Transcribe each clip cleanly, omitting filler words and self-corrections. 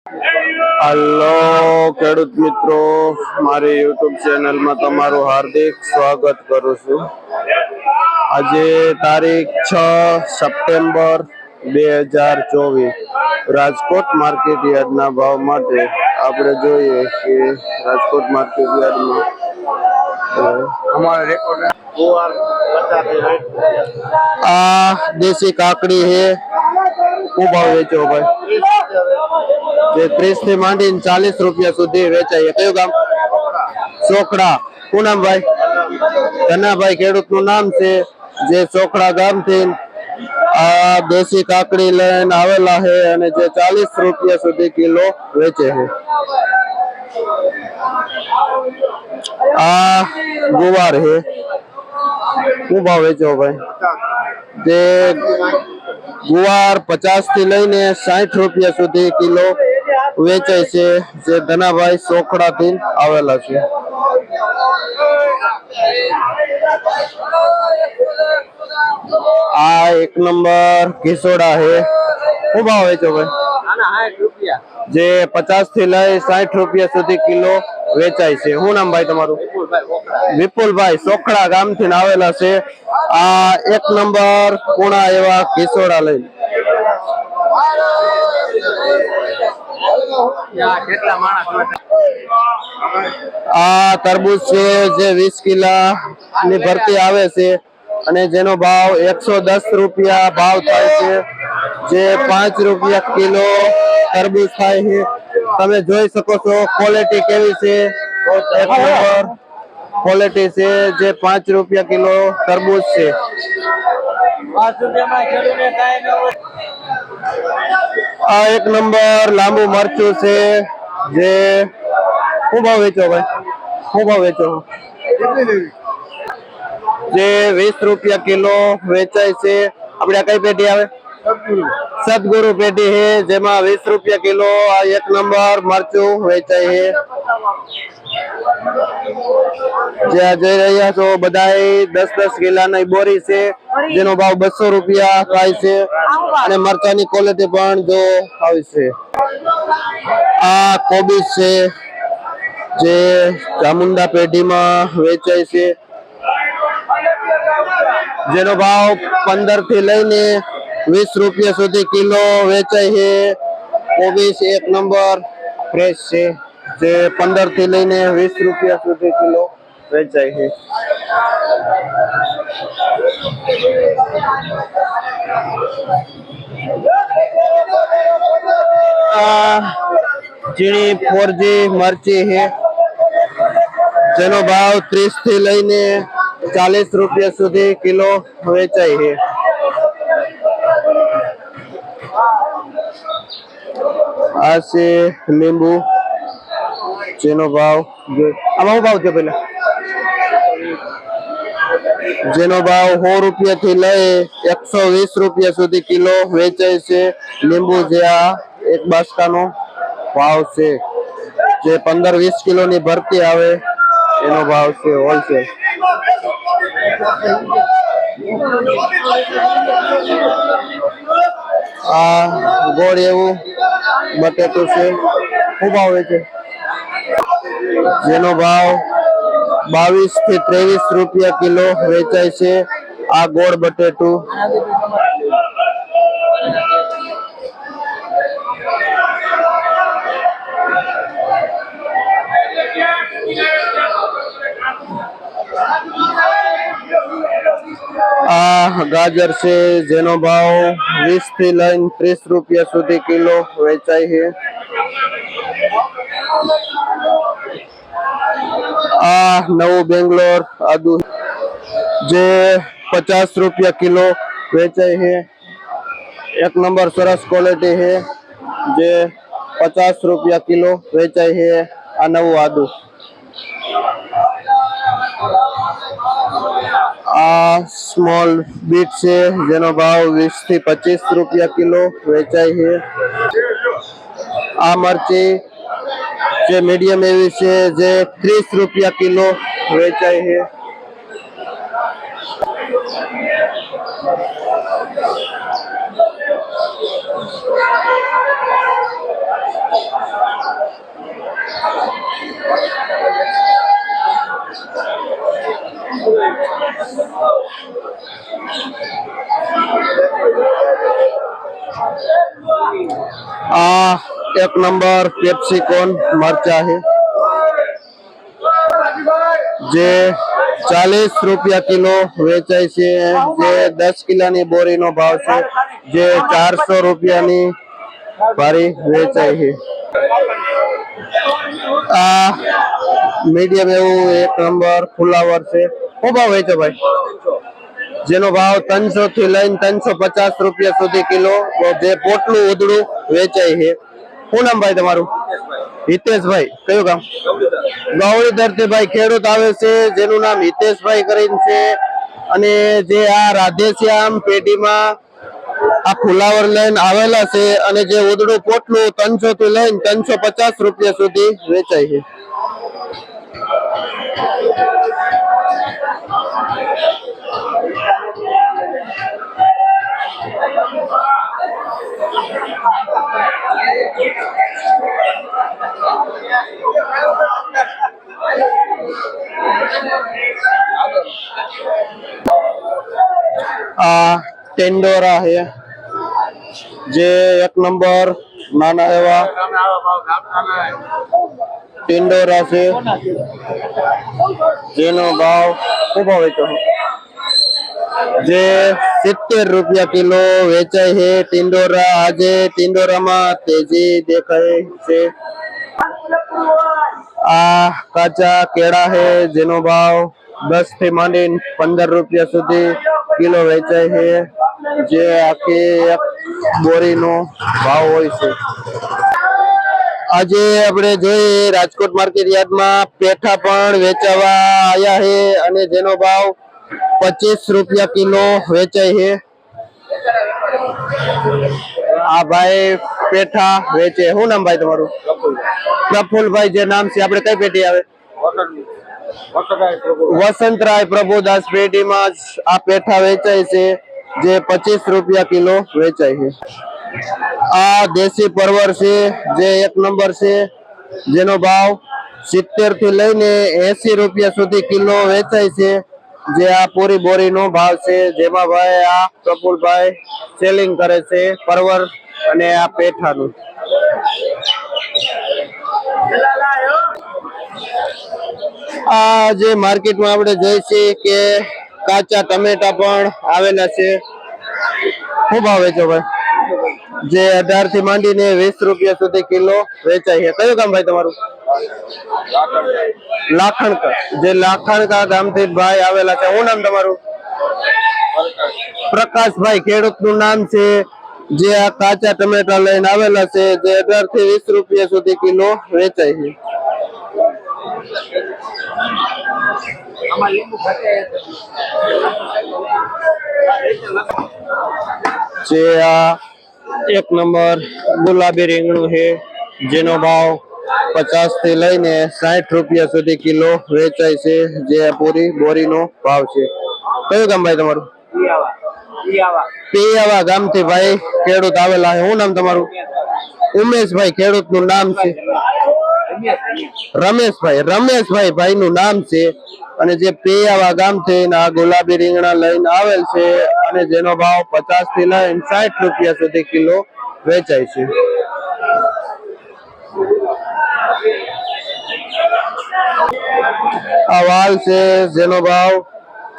Hello ખેડૂત મિત્રો, મારી યુટ્યુબ ચેનલમાં તમારું હાર્દિક સ્વાગત કરું છું। આજે તારીખ 6 સપ્ટેમ્બર 2024 રાજકોટ માર્કેટ યાર્ડના ભાવ માટે આપણે જોઈએ કે રાજકોટ માર્કેટ યાર્ડમાં देसी काकड़ी है खूब भाव वेचो भाई। 30 થી માંડીને 40 રૂપિયા સુધી વેચાય। કયું ગામ? ચોકડા। શું નામ ભાઈ? ધનાભાઈ ખેડૂતનું નામ છે, જે ચોકડા ગામથી આ દેશી કાકડી લઈને આવેલા છે અને જે 40 રૂપિયા સુધી કિલો વેચે છે। આ ગુવાર है, શું ભાવ વેચો ભાઈ? જે ગુવાર 50 થી લઈને 60 રૂપિયા સુધી કિલો વેચાય છે, જે ધનાભાઈ ચોકડાથી આવેલા છે। આ એક નંબર કિસોડા है, શું ભાવ વેચો ભાઈ? જે 50 થી લઈ 60 રૂપિયા સુધી કિલો વેચાય છે। શું નામ ભાઈ તમારું? વિપુલભાઈ ચોકડા ગામથી આવેલા છે। આ એક નંબર પૂણા એવા કિસોડા લઈ। આ તરબૂચ છે, જે 20 કિલા ની ભરતી આવે છે અને જેનો ભાવ 110 રૂપિયા ભાવ થાય છે, જે 5 રૂપિયા કિલો તરબૂચ થાય છે। તમે જોઈ શકો છો ક્વોલિટી કેવી છે, એક નંબર ક્વોલિટી છે, જે 5 રૂપિયા કિલો તરબૂચ છે। આ એક નંબર લાંબુ મરચું છે, જે શું ભાવ વેચો ભાઈ? શું ભાવ વેચો? જે 20 રૂપિયા કિલો વેચાય છે। આપણે કઈ પેટી આવે? સદગુરુ પેટી છે, જેમાં 20 રૂપિયા કિલો આ એક નંબર મરચું વેચાય છે। જ્યાં જઈ રહ્યા છો બધાય 10-10 કિલાની બોરી છે, જેનો ભાવ 200 રૂપિયા થાય છે અને મરચાની ક્વોલિટી પણ જો આવી છે। આ કોબીજ છે, જે ચામુંડા પેઢીમાં વેચાય છે, જેનો ભાવ 15 થી લઈને 20 રૂપિયા સુધી કિલો વેચાય છે। કોબીજ એક નંબર ફ્રેશ છે, જે 15 થી લઈને 20 રૂપિયા સુધી કિલો વેચાય છે। ઝીણી 4G મરચી છે, જેનો ભાવ 30 થી લઈને 40 રૂપિયા સુધી કિલો વેચાય છે। આ છે લીંબુ, જેનો ભાવ આમાં ભાવ છે પેલા, જેનો ભાવ 100 રૂપિયા થી લઈ 120 રૂપિયા સુધી કિલો વેચાય છે। લીંબુ જે આ એક બાસકાનો ભાવ છે, જે 15-20 કિલો ની ભરતી આવે એનો ભાવ છે હોલસેલ। આ ગોળ એવું બટેટું છે, શું ભાવ વેચે? જેનો ભાવ 22 થી 23 રૂપિયા કિલો વેચાય છે। આ ગોળ બટેટું। આ ગાજર છે, જેનો ભાવ 20 થી લઈને 30 રૂપિયા સુધી કિલો વેચાય છે। આ નવું બેંગ્લોર આદુ, જે 50 રૂપિયા કિલો વેચાય છે। એક નંબર સરસ ક્વોલિટી છે, જે 50 રૂપિયા કિલો વેચાય છે। આ નવું આદુ। આ સ્મોલ બીટ છે, જેનો ભાવ 20 થી 25 રૂપિયા કિલો વેચાય છે। આ મરચી જે મીડિયમ એવી છે, જે 30 રૂપિયા કિલો વેચાય છે। આ 1 નંબર પેપ્સિકોન મરચા છે જે 40 રૂપિયા કિલો વેચાય છે, જે 10 કિલોની બોરીનો ભાવ છે, જે 400 રૂપિયાની ભારી વેચાય છે. આ મીડિયમ એવું 1 નંબર ફુલાવર છે. શું ભાવ વેચો ભાઈ? જેનો ભાવ 300 થી લઈને 350 રૂપિયા સુધી કિલો, જે પોટલું ઉધડું વેચાય છે. શું નામ ભાઈ તમારું? હિતેશભાઈ. કયું ગામ? ગૌરીધર થી ભાઈ ખેડૂત આવે છે જેનું નામ હિતેશભાઈ કરીને છે. અને જે આ રાધેશ્યામ પેઢીમાં આ ફુલાવર લઈને આવેલા છે, અને જે ઉધડું પોટલું 300 થી લઈને 350 રૂપિયા સુધી વેચાય છે. આ ટેન્ડોરા છે જે 1 નંબર નાના એવા ટેન્ડોરા છે, જેનો ભાવ ખૂબ વેચો જે 70 રૂપિયા કિલો વેચાય છે. ટિંડોરા આજે ટિંડોરામાં તેજી દેખાય છે. આ કાચા કેળા છે જેનો ભાવ 10 થી માંડીને 15 રૂપિયા સુધી કિલો વેચાય છે, જે આખી એક બોરીનો ભાવ હોય છે. આજે આપણે જોઈએ રાજકોટ માર્કેટ યાર્ડમાં પેઠા પણ વેચાવા આવ્યા છે, અને જેનો ભાવ 25 રૂપિયા કિલો વેચાય છે. આ ભાઈ પેઠા વેચે. શું નામ ભાઈ તમારું? પ્રફુલભાઈ. જે નામ છે આપણે કઈ પેઢી આવે? વસંતરાય પ્રભુદાસ પેઢીમાં આ પેઠા વેચાય છે, જે 25 રૂપિયા કિલો વેચાય છે. આ દેશી પરવર છે જે 1 નંબર છે, જેનો ભાવ 70 થી લઈને 80 રૂપિયા સુધી કિલો વેચાય છે, જે આ પૂરી બોરીનો ભાવ છે. જેમાં ભાઈ આ પ્રફુલભાઈ સેલિંગ કરે છે પરવર અને આ પેઠાનું. આ જે માર્કેટમાં આપણે જોઈ છીએ કે કાચા ટમેટા પણ આવેલા છે. શું ભાવ વેચો ભાઈ? જે 18 થી માંડીને 20 રૂપિયા સુધી કિલો વેચાય છે. કયું ગામ ભાઈ તમારું? લાખણકા. જે લાખણકા ગામથી ભાઈ આવેલા છે. શું નામ તમારું? પ્રકાશભાઈ. ખેડૂતનું નામ છે, જે આ કાચા ટમેટા લઈને આવેલા છે, જે 18 થી 20 રૂપિયા સુધી કિલો વેચાય છે. જે આ 1 નંબર ગુલાબી રીંગણું છે, જેનો ભાવ 50 થી લઈને 60 રૂપિયા સુધી કિલો વેચાય છે, જે પૂરી બોરીનો ભાવ છે. કયું ગામ ભાઈ તમારું? પિયાવા ગામથી ભાઈ ખેડૂત આવેલા છે. શું નામ તમારું? ઉમેશભાઈ. ખેડૂતનું નામ છે રમેશભાઈ. રમેશભાઈ ભાઈ નું નામ છે, અને જે પિયાવા ગામથી આ ગુલાબી રીંગણા લઈને આવેલ છે, અને જેનો ભાવ 50 થી લઈને 60 રૂપિયા સુધી કિલો વેચાય છે. આ વાલ છે જેનો ભાવ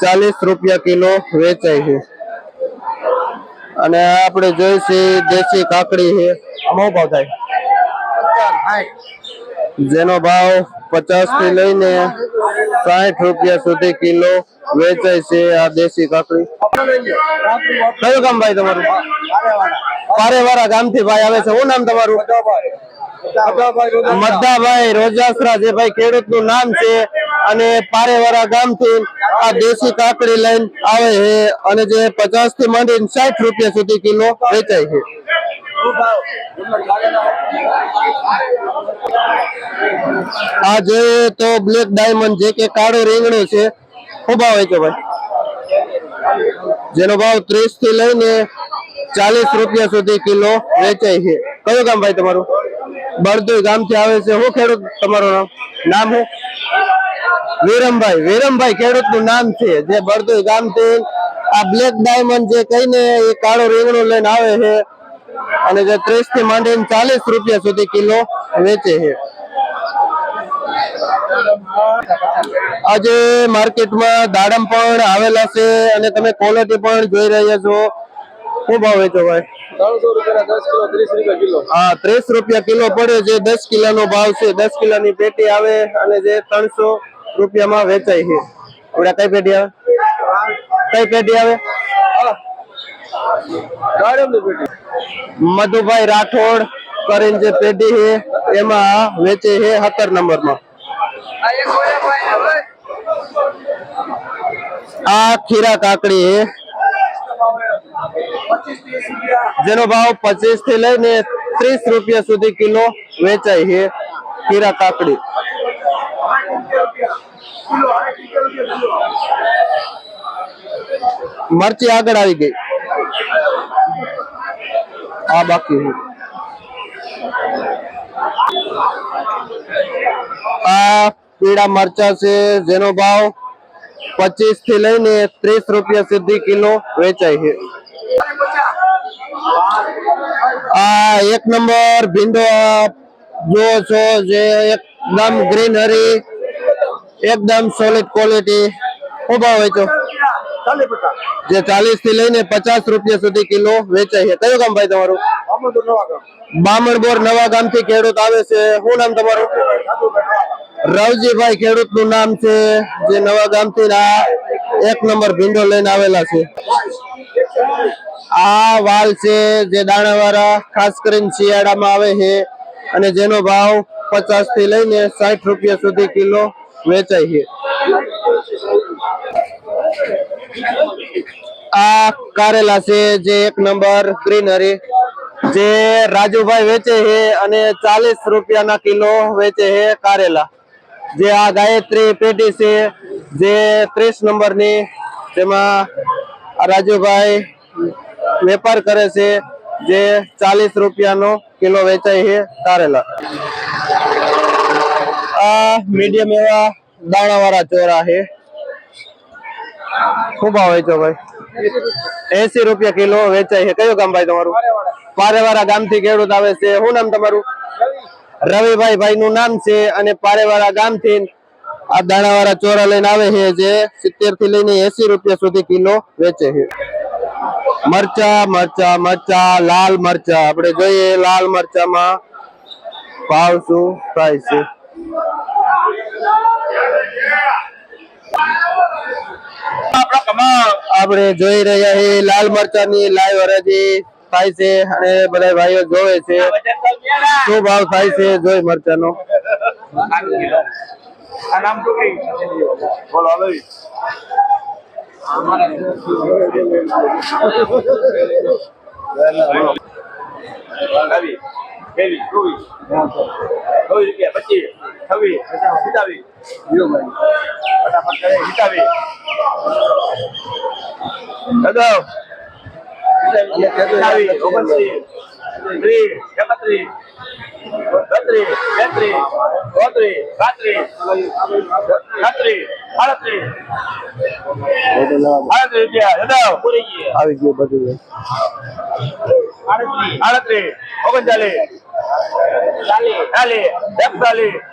40 રૂપિયા કિલો વેચાય છે. અને આપણે જોઈશું દેશી કાકડી છે. આમાં ભાવ થાય? જેનો ભાવ 50 થી લઈને 60 રૂપિયા સુધી કિલો વેચાય છે. આ દેશી કાકડી. કયું ગામ ભાઈ તમારું? પારેવાડા ગામથી ભાઈ આવે છે. શું નામ તમારું? મદ્દાભાઈ રોજાસરા. જે ભાઈ ખેડૂતનું નામ છે, અને પારેવાડા ગામથી આ દેશી કાકડી લઈને આવે છે, અને જે 50 થી માંડીને 60 રૂપિયા સુધી કિલો વેચાય છે. આ જોઈએ તો બ્લેક ડાયમંડ, જે કે કાળું રીંગણું છે. શું ભાવ વેચો ભાઈ? જેનો ભાવ 30 થી લઈને 40 રૂપિયા સુધી કિલો વેચાય છે. કયું ગામ ભાઈ તમારું? બળદુઈ ગામથી આવે છે. શું ખેડૂત તમારું નામ? નામ શું? વિરમભાઈ. વિરમભાઈ ખેડૂતનું નામ છે, જે બળદુઈ ગામથી આ બ્લેક ડાયમંડ જે કહીને એ કાળું રીંગણું લઈને આવે છે, અને જે 30 થી માંડીને 40 રૂપિયા સુધી કિલો વેચે છે. આજે માર્કેટમાં દાડમ પણ આવેલા છે અને તમે ક્વોલિટી પણ જોઈ રહ્યા છો. શું ભાવ વેચો ભાઈ? 30 રૂપિયા કિલો પડે છે. 10 કિલોનો ભાવ છે. 10 કિલોની પેટી આવે અને જે 300 રૂપિયામાં વેચાય છે. આપણે કઈ પેટી આવે? કઈ પેટી આવે? મધુભાઈ રાઠોડ કરીને જે પેટી છે એમાં વેચે છે 17 નંબરમાં. આ ખીરા કાકડી છે જેનો ભાવ 25 થી લઈને 30 રૂપિયા સુધી કિલો વેચાય છે. ખીરા કાકડી મરચી આગળ આવી ગઈ. આ બાકી આ પીળા મરચા છે જેનો ભાવ 25 થી લઈને 30 રૂપિયા સુધી કિલો વેચાય છે. આ 1 નંબર ભીંડો જો છો જે એકદમ ગ્રીનરી એકદમ સોલિડ ક્વોલિટી. શું ભાવ વેચો? જે 40 થી લઈને 50 રૂપિયા સુધી કિલો વેચાય છે. કયું ગામ ભાઈ તમારું? બામણબોર નવા ગામ થી ખેડૂત આવે છે. શું નામ તમારું? રવજીભાઈ ખેડૂત નું નામ છે જે નવા ગામ થી આ 1 નંબર ભીંડો લઈને આવેલા છે. આ વાલ છે જે દાણા વાળા ખાસ કરીને શિયાળામાં આવે છે અને જેનો ભાવ 50 થી લઈને 60 રૂપિયા સુધી કિલો વેચાય છે. આ કારેલા છે જે 1 નંબર ગ્રીનરી જે રાજુભાઈ વેચે છે અને 40 રૂપિયાના કિલો વેચે છે કારેલા. જે આ ગાયત્રી પેટી છે જે 30 નંબરની તેમાં રાજુભાઈ વેપાર કરે છે જે 40 રૂપિયાનો કિલો વેચાય છે કારેલા. આ મીડિયમ એવા દાણા વાળા ચોરા છે. શું ભાવ વેચો ભાઈ? 80 રૂપિયા કિલો વેચાય છે. કયું ગામ ભાઈ તમારું? પારેવાળા ગામ થી ખેડૂત આવે છે. શું નામ તમારું? રવિભાઈ ભાઈ નું નામ છે અને પારેવાળા ગામ થી આ દાણાવાળા ચોરા લઈને આવે છે જે 70 થી લઈને 80 રૂપિયા સુધી કિલો વેચે છે. મરચા મરચા મરચા લાલ મરચા આપણે જોઈએ લાલ મરચામાં ભાવ શું થાય છે. આપણે જોઈ રહ્યા છીએ લાલ મરચાની લાઈવ હરાજી થાય છે અને બધા ભાઈઓ જોવે છે શું ભાવ થાય છે. જોઈ મરચાનો આવી ગયું બધું. 38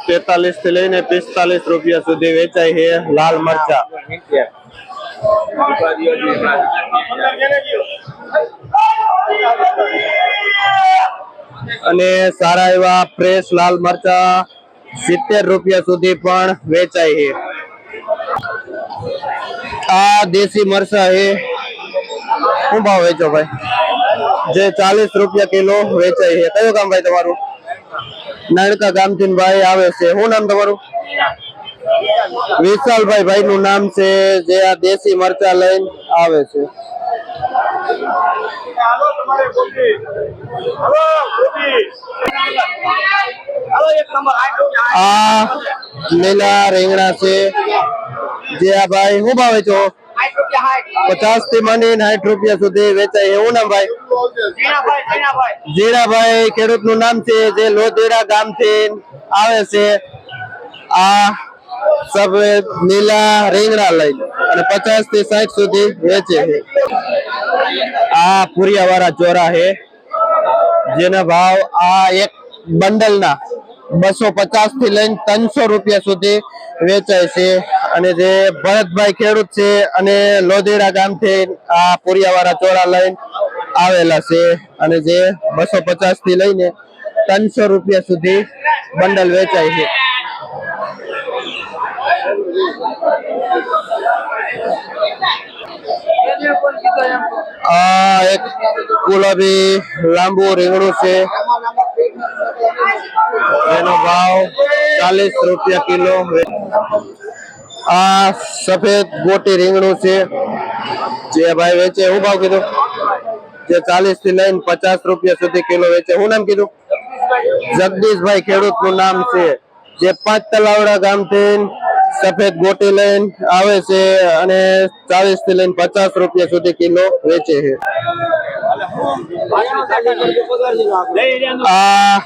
જે 43 થી લઈને 45 રૂપિયા સુધી વેચાય છે લાલ મરચા. અને સારા એવા ફ્રેશ લાલ મરચા 70 રૂપિયા સુધી પણ વેચાય છે. આ દેશી મરચા છે. શું ભાવ વેચો ભાઈ? જે 40 રૂપિયા કિલો વેચાય છે. કયું ગામ ભાઈ તમારું? નાનકા ગામ થી ભાઈ આવે છે. શું નામ તમારું? વિશાલભાઈ ભાઈ નું નામ છે જે આ દેશી મરચા લઈને આવે છે. આ લીલા રીંગણા છે જે આ ભાઈ શું ભાવે છો? 50 થી માંડીને 60 રૂપિયા સુધી વેચાય. એવું નામ ભાઈ? જીરાભાઈ ખેડૂત નું નામ છે જે લોધીરા ગામ થી આવે છે. આ સફેદ લીલા રીંગણા લઈને અને 50 થી 60 સુધી વેચે છે. આ પૂરિયા વાળા ચોરા છે જેના ભાવ આ એક બંડલ ના 250 થી લઈને 300 રૂપિયા સુધી વેચાય છે. અને જે ભરતભાઈ ખેડૂત છે અને લોધેડા ગામથી આ પૂરિયા વાળા ચોરા લઈને આવેલા છે અને જે 250 થી લઈને 300 રૂપિયા સુધી બંડલ વેચાય છે. આ એક ગુલાબી લાંબુ રીંગણું છે એનો ભાવ 40 રૂપિયા કિલો. આ સફેદ ગોટી રીંગણું છે જે ભાઈ વેચે શું ભાવ કીધું? જે 40 થી લઈને 50 રૂપિયા સુધી કિલો વેચે. શું નામ કીધું? જગદીશભાઈ ખેડૂત નું નામ છે જે 5 તલાવડા ગામથી સફેદ ગોટી લઈને આવે છે અને 40 થી લઈને 50 રૂપિયા સુધી કિલો વેચે છે. આ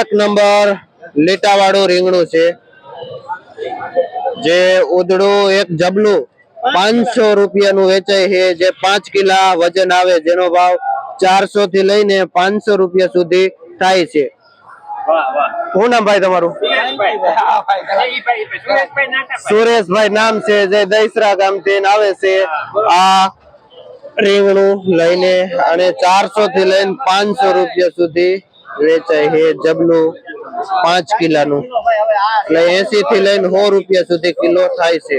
1 નંબર લીટા વાળું રીંગણું છે જે ઉધડું એક જબલું 500 રૂપિયાનું વેચાય છે જે 5 કિલા વજન આવે જેનો ભાવ 400 થી લઈને 500 રૂપિયા સુધી થાય છે. શું નામ ભાઈ તમારું? સુરેશભાઈ નામ છે જે દહીસરા ગામથી આવે છે. આ રીંગણું લઈને અને 400 થી લઈને 500 રૂપિયા સુધી વેચાય છે જબલું 5 કિલાનું એટલે 80 થી લઈને 100 રૂપિયા સુધી કિલો થાય છે.